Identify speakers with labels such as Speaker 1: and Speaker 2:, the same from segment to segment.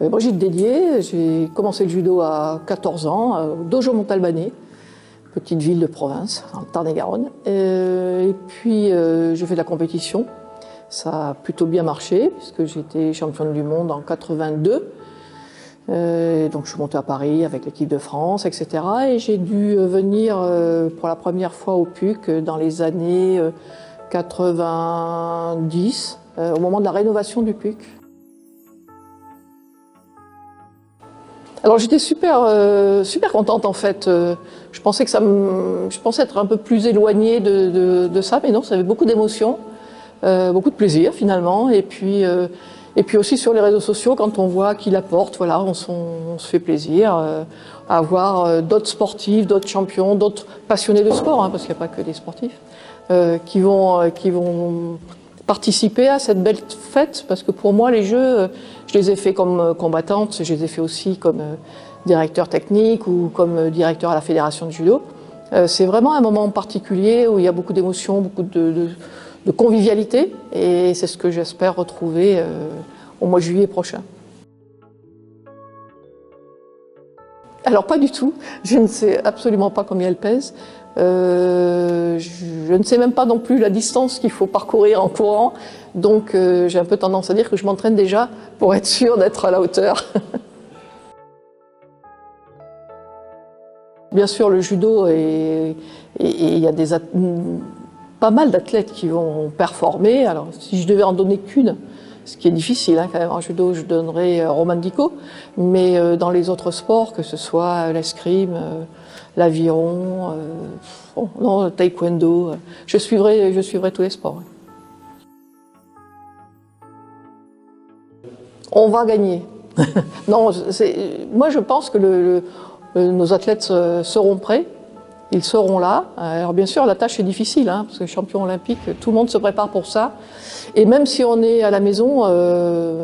Speaker 1: Brigitte Dédier, j'ai commencé le judo à 14 ans, au Dojo Montalbanais, petite ville de province, dans le Tarn-et-Garonne. Et puis j'ai fait de la compétition. Ça a plutôt bien marché, puisque j'étais championne du monde en 82. Donc je suis montée à Paris avec l'équipe de France, etc. Et j'ai dû venir pour la première fois au PUC dans les années 90, au moment de la rénovation du PUC. Alors j'étais super contente en fait. Je pensais que je pensais être un peu plus éloignée de ça, mais non, ça avait beaucoup d'émotions, beaucoup de plaisir finalement. Et puis aussi sur les réseaux sociaux, quand on voit qui l'apporte, voilà, on se fait plaisir à voir d'autres sportifs, d'autres champions, d'autres passionnés de sport, hein, parce qu'il n'y a pas que des sportifs, qui vont participer à cette belle fête, parce que pour moi les Jeux, je les ai fait comme combattante, je les ai fait aussi comme directeur technique ou comme directeur à la fédération de judo. C'est vraiment un moment particulier où il y a beaucoup d'émotions, beaucoup de convivialité, et c'est ce que j'espère retrouver au mois de juillet prochain. Alors pas du tout, je ne sais absolument pas combien elle pèse. Je ne sais même pas non plus la distance qu'il faut parcourir en courant, donc j'ai un peu tendance à dire que je m'entraîne déjà pour être sûre d'être à la hauteur. Bien sûr, le judo, et il y a pas mal d'athlètes qui vont performer. Alors si je devais en donner qu'une, ce qui est difficile hein, quand même en judo, je donnerais Romane Dico, mais dans les autres sports, que ce soit l'escrime, l'aviron, non, le taekwondo, je suivrai tous les sports. On va gagner. Non, moi je pense que nos athlètes seront prêts, ils seront là. Alors bien sûr la tâche est difficile, hein, parce que champion olympique, tout le monde se prépare pour ça. Et même si on est à la maison,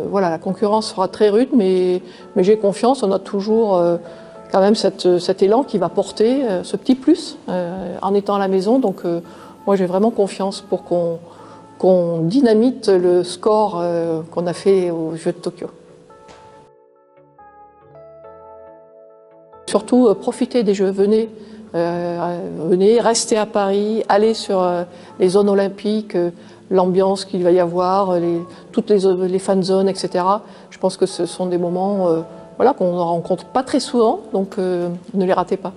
Speaker 1: voilà, la concurrence sera très rude, mais j'ai confiance, on a toujours quand même cet élan qui va porter ce petit plus en étant à la maison. Donc moi j'ai vraiment confiance pour qu'on dynamite le score qu'on a fait aux Jeux de Tokyo. Surtout profitez des Jeux, venez, restez à Paris, allez sur les zones olympiques, l'ambiance qu'il va y avoir, toutes les fan zones, etc. Je pense que ce sont des moments voilà, qu'on ne rencontre pas très souvent, donc ne les ratez pas.